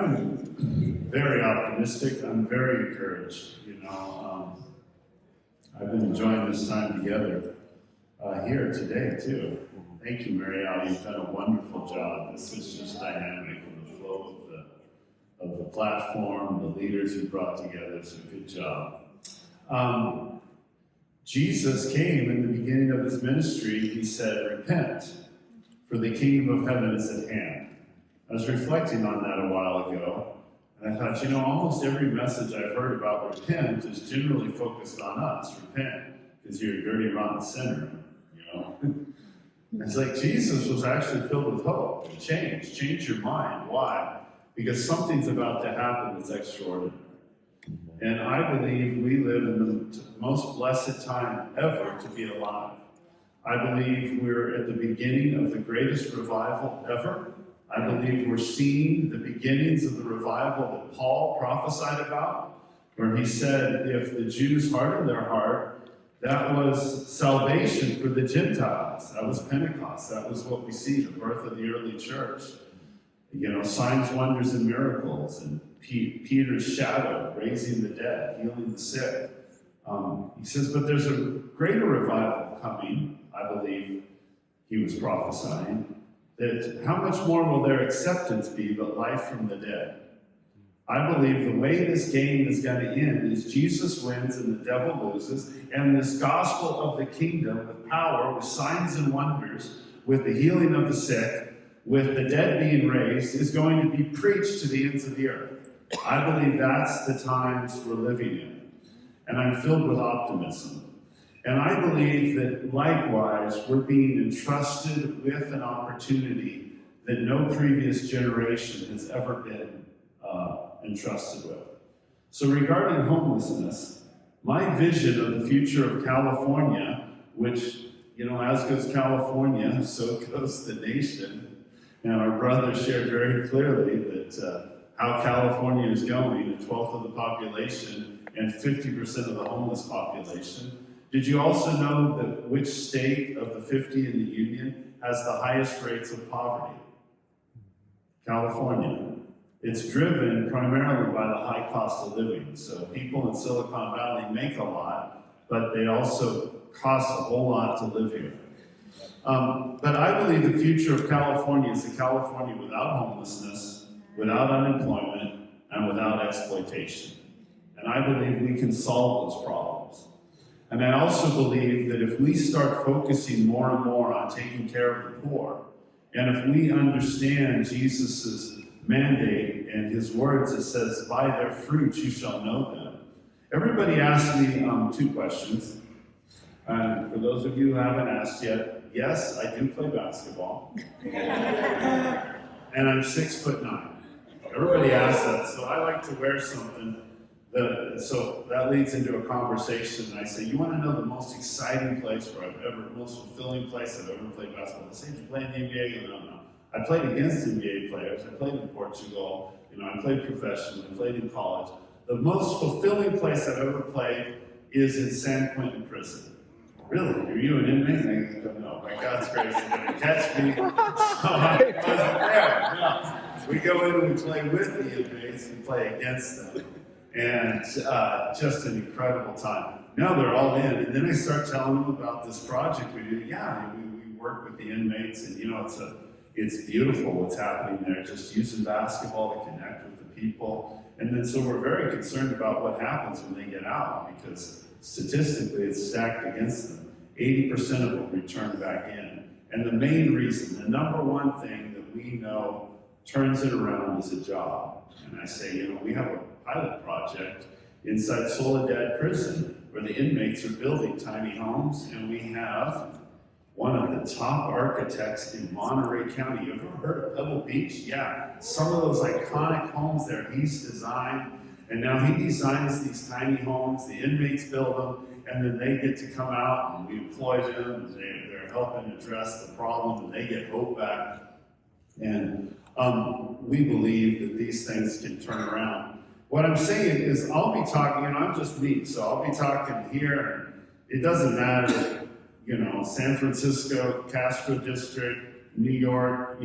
I'm very optimistic. I'm very encouraged. I've been enjoying this time together here today too. Thank you, Mary Al. You've done a wonderful job. This is just dynamic in the flow of the platform, the leaders you brought together. So good job. Jesus came in the beginning of his ministry. He said, "Repent, for the kingdom of heaven is at hand." I was reflecting on that a while ago, and I thought, almost every message I've heard about repent is generally focused on us. Repent, because you're a dirty, rotten sinner, It's like Jesus was actually filled with hope and change. Change your mind. Why? Because something's about to happen that's extraordinary. And I believe we live in the most blessed time ever to be alive. I believe we're at the beginning of the greatest revival ever. I believe we're seeing the beginnings of the revival that Paul prophesied about, where he said if the Jews hardened their heart, that was salvation for the Gentiles. That was Pentecost. That was what we see, the birth of the early church. Signs, wonders, and miracles, and Peter's shadow, raising the dead, healing the sick. He says, but there's a greater revival coming, I believe he was prophesying, that how much more will their acceptance be but life from the dead? I believe the way this game is going to end is Jesus wins and the devil loses, and this gospel of the kingdom with power, with signs and wonders, with the healing of the sick, with the dead being raised, is going to be preached to the ends of the earth. I believe that's the times we're living in. And I'm filled with optimism. And I believe that likewise, we're being entrusted with an opportunity that no previous generation has ever been entrusted with. So regarding homelessness, my vision of the future of California, which, as goes California, so goes the nation. And our brother shared very clearly that how California is going, a 12th of the population and 50% of the homeless population. Did you also know that which state of the 50 in the union has the highest rates of poverty? California. It's driven primarily by the high cost of living. So people in Silicon Valley make a lot, but they also cost a whole lot to live here. But I believe the future of California is a California without homelessness, without unemployment, and without exploitation. And I believe we can solve those problems. And I also believe that if we start focusing more and more on taking care of the poor, and if we understand Jesus's mandate and his words, it says, "By their fruits you shall know them." Everybody asked me 2 questions. And for those of you who haven't asked yet, yes, I do play basketball. And I'm 6'9". Everybody asks that, so I like to wear something. So that leads into a conversation. I say, you want to know the most exciting place most fulfilling place I've ever played basketball? They say, did you play in the NBA? No. I played against NBA players. I played in Portugal. I played professionally. I played in college. The most fulfilling place I've ever played is in San Quentin prison. Really? Are you an inmate? I go, no, by God's grace, they're going to catch me. So I wasn't there. No. We go in and we play with the inmates and play against them. And just an incredible time. Now they're all in. And then I start telling them about this project we do. Yeah, we work with the inmates, and it's beautiful what's happening there, just using basketball to connect with the people. And then so we're very concerned about what happens when they get out, because statistically it's stacked against them. 80% of them return back in. And the main reason, the number one thing that we know turns it around is a job. And I say, we have a pilot project inside Soledad Prison where the inmates are building tiny homes, and we have one of the top architects in Monterey County. You ever heard of Pebble Beach? Yeah, some of those iconic homes there he's designed, and now he designs these tiny homes, the inmates build them, and then they get to come out and we employ them, and they're helping address the problem, and they get hope back. And we believe that these things can turn around. What I'm saying is I'll be talking, I'm just me, so I'll be talking here. It doesn't matter, San Francisco, Castro District, New York,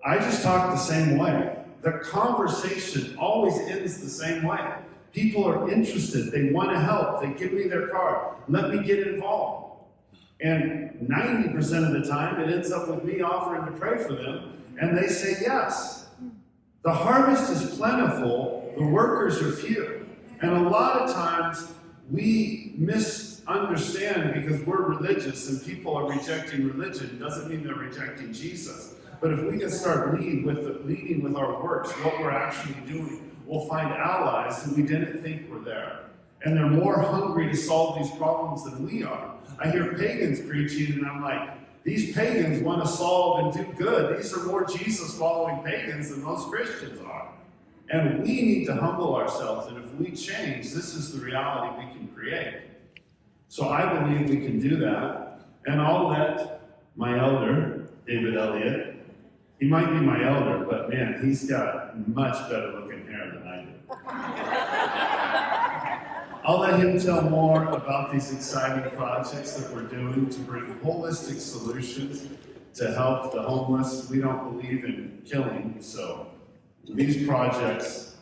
I just talk the same way. the conversation always ends the same way. People are interested, they want to help, they give me their card, let me get involved. And 90% of the time, it ends up with me offering to pray for them, and they say yes. The harvest is plentiful, the workers are few. And a lot of times, we misunderstand because we're religious and people are rejecting religion. Doesn't mean they're rejecting Jesus. But if we can start leading with our works, what we're actually doing, we'll find allies who we didn't think were there. And they're more hungry to solve these problems than we are. I hear pagans preaching and I'm like, these pagans want to solve and do good. These are more Jesus-following pagans than most Christians are. And we need to humble ourselves, and if we change, this is the reality we can create. So I believe we can do that, and I'll let my elder, David Elliott, he might be my elder, but man, he's got much better looking hair than I do. I'll let him tell more about these exciting projects that we're doing to bring holistic solutions to help the homeless. We don't believe in killing, so these projects,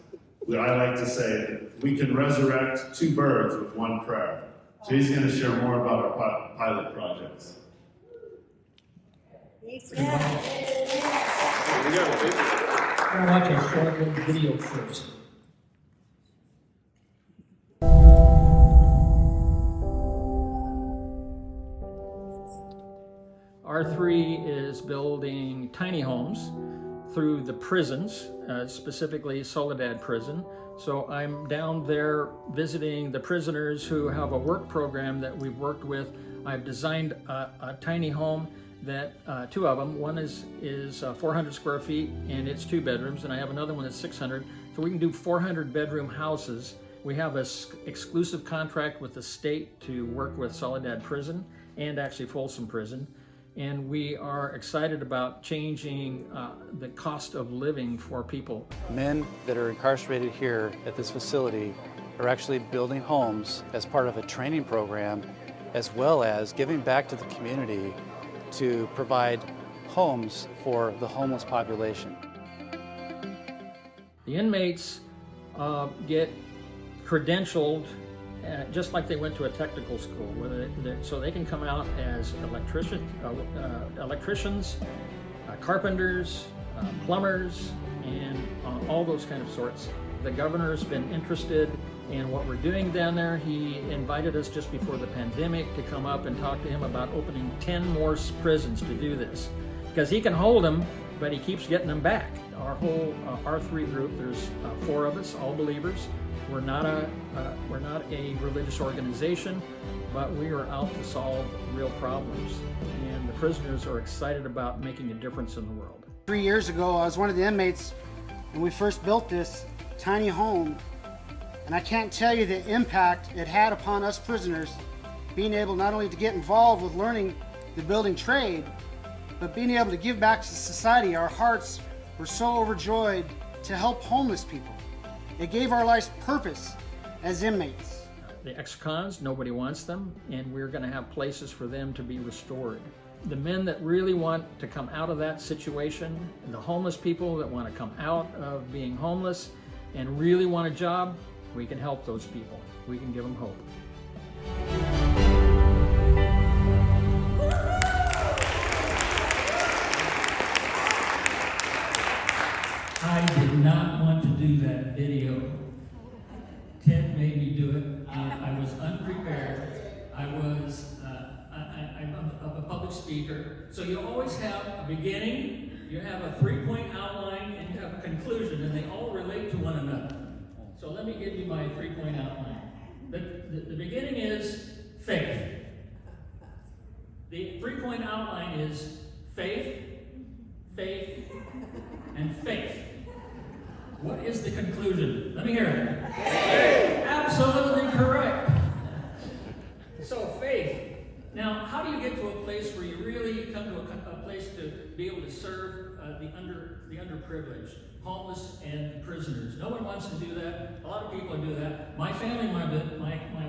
I like to say, we can resurrect 2 birds with 1 prayer. So he's going to share more about our pilot projects. We're going to watch a short little video first. R3 is building tiny homes through the prisons, specifically Soledad Prison. So I'm down there visiting the prisoners who have a work program that we've worked with. I've designed a tiny home that 2 of them. One is 400 square feet and it's 2 bedrooms, and I have another one that's 600. So we can do 400 bedroom houses. We have an exclusive contract with the state to work with Soledad Prison and actually Folsom Prison. And we are excited about changing the cost of living for people. Men that are incarcerated here at this facility are actually building homes as part of a training program, as well as giving back to the community to provide homes for the homeless population. The inmates get credentialed just like they went to a technical school, so they can come out as electricians, carpenters, plumbers, and all those kind of sorts. The governor's been interested in what we're doing down there. He invited us just before the pandemic to come up and talk to him about opening 10 more prisons to do this, because he can hold them, but he keeps getting them back. Our whole R3 group, there's 4 of us, all believers. We're not a religious organization, but we are out to solve real problems, and the prisoners are excited about making a difference in the world. 3 years ago, I was one of the inmates, and we first built this tiny home, and I can't tell you the impact it had upon us prisoners, being able not only to get involved with learning the building trade, but being able to give back to society. Our hearts were so overjoyed to help homeless people. It gave our lives purpose as inmates. The ex-cons, nobody wants them, and we're going to have places for them to be restored. The men that really want to come out of that situation, and the homeless people that want to come out of being homeless and really want a job, we can help those people. We can give them hope. I did not want to do that video. Ted made me do it. I was unprepared. I'm a public speaker. So you always have a beginning, you have a 3-point outline, and you have a conclusion, and they all relate to one another. So let me give you my 3-point outline. The beginning is faith. The 3-point outline is faith, faith, and faith. What is the conclusion? Let me hear it. Faith. Absolutely correct. So faith. Now, how do you get to a place where you really come to a place to be able to serve the underprivileged, homeless and prisoners? No one wants to do that. A lot of people do that. My family, my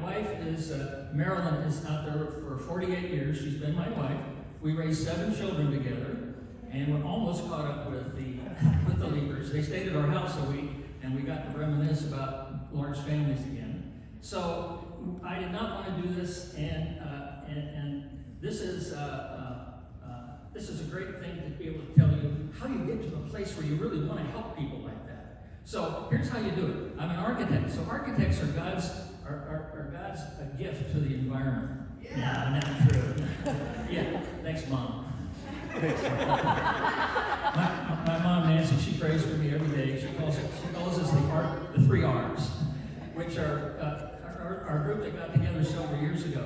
wife is, Marilyn is out there for 48 years. She's been my wife. We raised 7 children together, and we're almost caught up with the with the Leapers. They stayed at our house a week, and we got to reminisce about large families again. So I did not want to do this, and this is a great thing to be able to tell you how you get to the place where you really want to help people like that. So here's how you do it. I'm an architect. So architects are God's a gift to the environment. Yeah, not true. Yeah, thanks, Mom. My mom, Nancy, she prays for me every day. She calls us the 3 R's, which are our group that got together several years ago.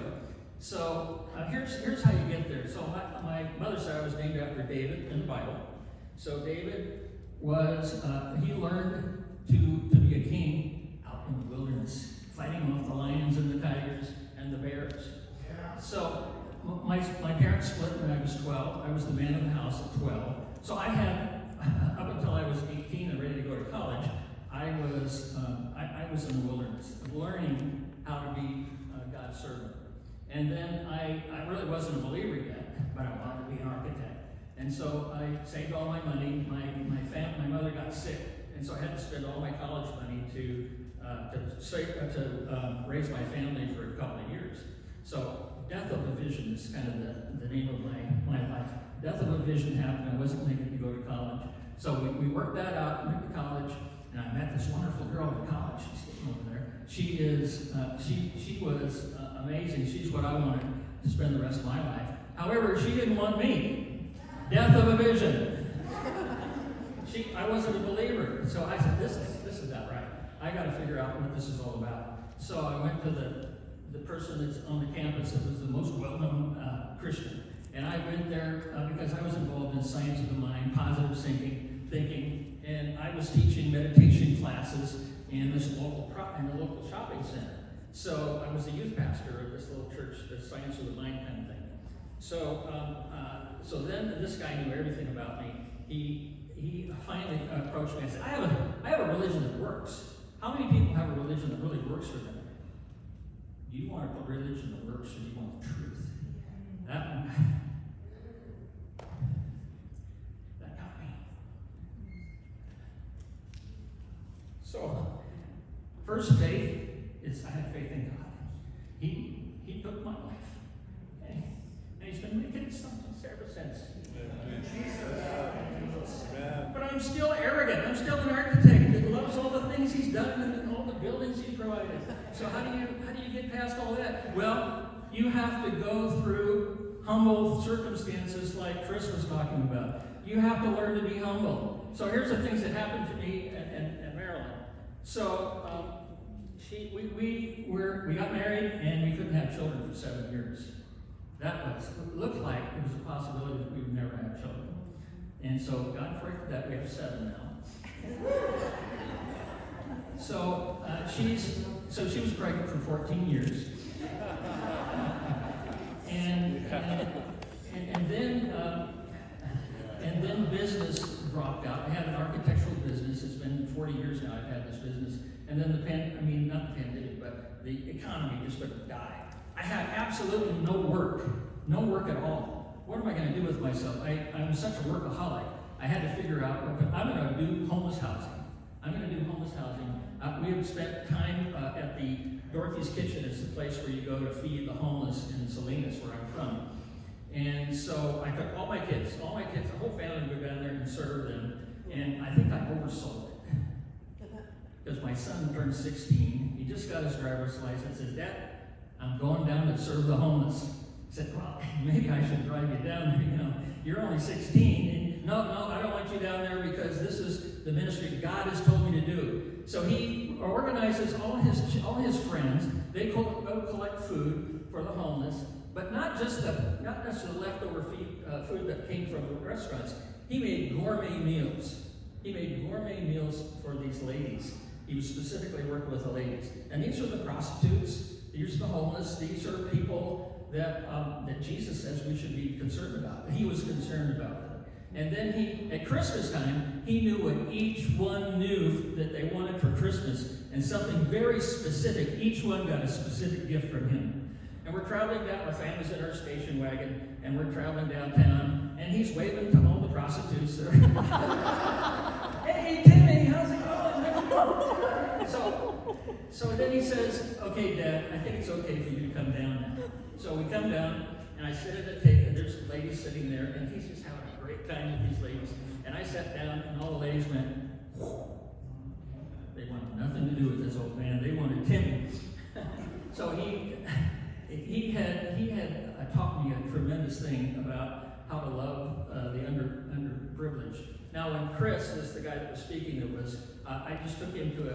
So here's how you get there. So my mother's side was named after David in the Bible. So David was he learned to be a king out in the wilderness, fighting off the lions and the tigers and the bears. So my parents split when I was 12. I was the man of the house at 12. So I had, up until I was 18 and ready to go to college, I was in the wilderness, learning how to be God's servant. And then I really wasn't a believer yet, but I wanted to be an architect. And so I saved all my money. My mother got sick, and so I had to spend all my college money to raise my family for a couple of years. So death of a vision is kind of the name of my life. Death of a vision happened. I wasn't thinking to go to college. So we worked that out, went to college, and I met this wonderful girl in college. She's sitting over there. She was amazing. She's what I wanted to spend the rest of my life. However, she didn't want me. Death of a vision. I wasn't a believer. So I said, this is not right. I got to figure out what this is all about. So I went to the person that's on the campus that was the most well-known Christian. And I went there because I was involved in science of the mind, positive thinking, and I was teaching meditation classes in the local shopping center. So I was the youth pastor of this little church, the science of the mind kind of thing. So then this guy knew everything about me. He finally approached me and said, I have a religion that works. How many people have a religion that really works for them? Do you want a religion that works, or do you want the truth? That got me. So, first faith is I had faith in God. He took my life, and he's been making something ever since. But I'm still arrogant. I'm still an architect that loves all the things he's done and all the buildings he's provided. So how do you get past all that? Well, you have to go through humble circumstances like Chris was talking about. You have to learn to be humble. So here's the things that happened to me in Maryland. So we got married and we couldn't have children for 7 years. It looked like it was a possibility that we would never have children. And so God corrected that. We have 7 now. So she was pregnant for 14 years. And then business dropped out. I had an architectural business. It's been 40 years now I've had this business. And then not the pandemic, but the economy just took a dive. I had absolutely no work at all. What am I going to do with myself? I'm such a workaholic. I had to figure out, I'm going to do homeless housing. We have spent time at the Dorothy's Kitchen. It's the place where you go to feed the homeless in Salinas, where I'm from. And so I took all my kids, the whole family would go down there and serve them. And I think I oversold it. Because my son turned 16. He just got his driver's license. Says, Dad, I'm going down to serve the homeless. I said, well, maybe I should drive you down there. You're only 16. And no, I don't want you down there because this is the ministry God has told me to do. So he organizes all his friends. They go collect food for the homeless, but not just the leftover food that came from the restaurants. He made gourmet meals. For these ladies. He was specifically working with the ladies. And these are the prostitutes. These are the homeless. These are people that Jesus says we should be concerned about. He was concerned about them. And then at Christmas time, he knew what each one knew that they wanted for Christmas, and something very specific. Each one got a specific gift from him. And we're traveling down, our family's in our station wagon, and we're traveling downtown, and he's waving to all the prostitutes there. Hey, Timmy, how's it going? So then he says, okay, Dad, I think it's okay for you to come down now. So we come down, and I sit at the table, and there's ladies sitting there, and he's just having a great time with these ladies. And I sat down, and all the ladies went, they wanted nothing to do with this old man. They wanted Timmy. So he had taught me a tremendous thing about how to love the underprivileged. Now, when Chris is the guy that was speaking, I just took him to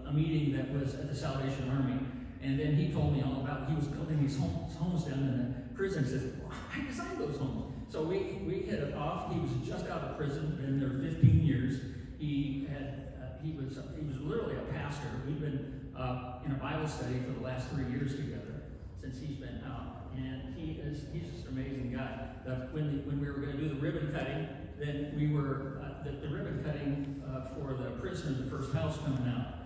a meeting that was at the Salvation Army, and then he told me all about he was building these homes down in the prison. He says, well, I designed those homes. So we hit it off. He was just out of prison, been there 15 years. He was literally a pastor. We've been in a Bible study for the last 3 years together since he's been out, and he's just an amazing guy. When we were going to do the ribbon cutting, then we were the ribbon cutting for the prisoner, the first house coming out.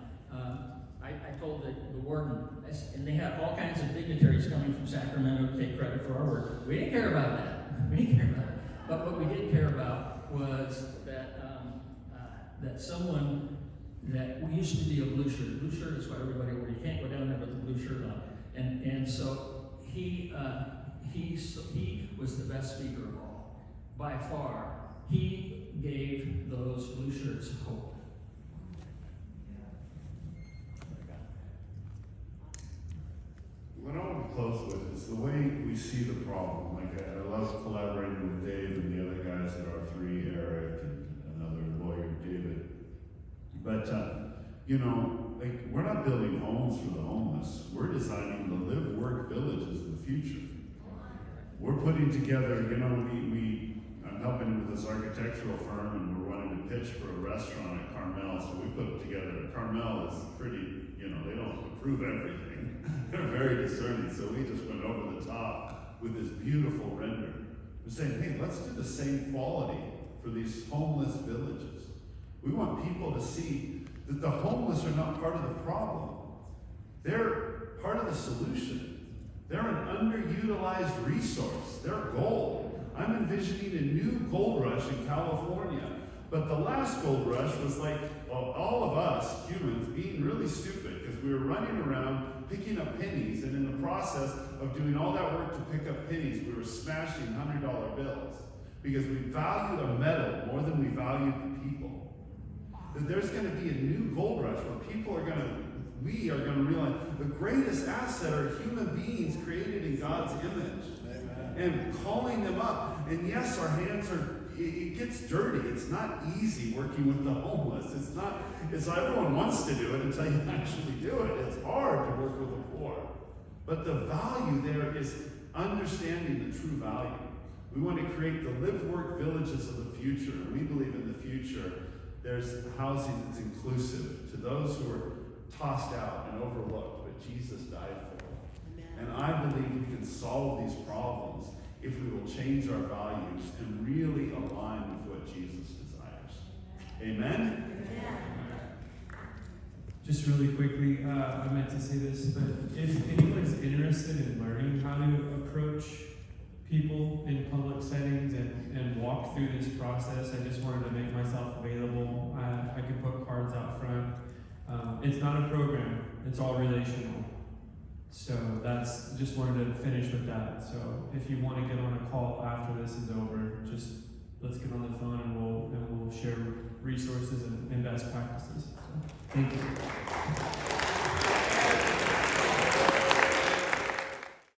I told the warden, and they had all kinds of dignitaries coming from Sacramento to take credit for our work. We didn't care about that. We didn't care about it. But what we did care about was that someone that we used to be a blue shirt. Blue shirt is what everybody wears. You can't go down there with a blue shirt on. And so he was the best speaker of all. By far, he gave those blue shirts hope. What I want to close with is the way we see the problem. Like I love collaborating with Dave and the other guys at R3, Eric and another lawyer, David. But like we're not building homes for the homeless. We're designing the live, work villages of the future. We're putting together. I'm helping with this architectural firm, and we're wanting to pitch for a restaurant at Carmel. So we put together. Carmel is pretty. They don't approve everything. They're very discerning, so we just went over the top with this beautiful render. We're saying, hey, let's do the same quality for these homeless villages. We want people to see that the homeless are not part of the problem. They're part of the solution. They're an underutilized resource. They're gold. I'm envisioning a new gold rush in California. But the last gold rush was like, well, all of us humans being really stupid because we were running around picking up pennies, and in the process of doing all that work to pick up pennies, we were smashing $100 bills because we valued a metal more than we valued the people. That there's going to be a new gold rush where we are going to realize the greatest asset are human beings created in God's image. Amen. And calling them up. And yes, our hands it gets dirty. It's not easy working with the homeless. It's everyone wants to do it until you actually do it. It's hard to work with the poor. But the value there is understanding the true value. We want to create the live, work villages of the future. And we believe in the future there's housing that's inclusive to those who are tossed out and overlooked, but Jesus died for them. And I believe we can solve these problems if we will change our values and really align with what Jesus desires. Amen? Just really quickly, I meant to say this, but if anyone is interested in learning how to approach people in public settings and walk through this process, I just wanted to make myself available. I could put cards out front. It's not a program, it's all relational. So just wanted to finish with that. So if you want to get on a call after this is over, just let's get on the phone and we'll share resources and best practices. So, thank you.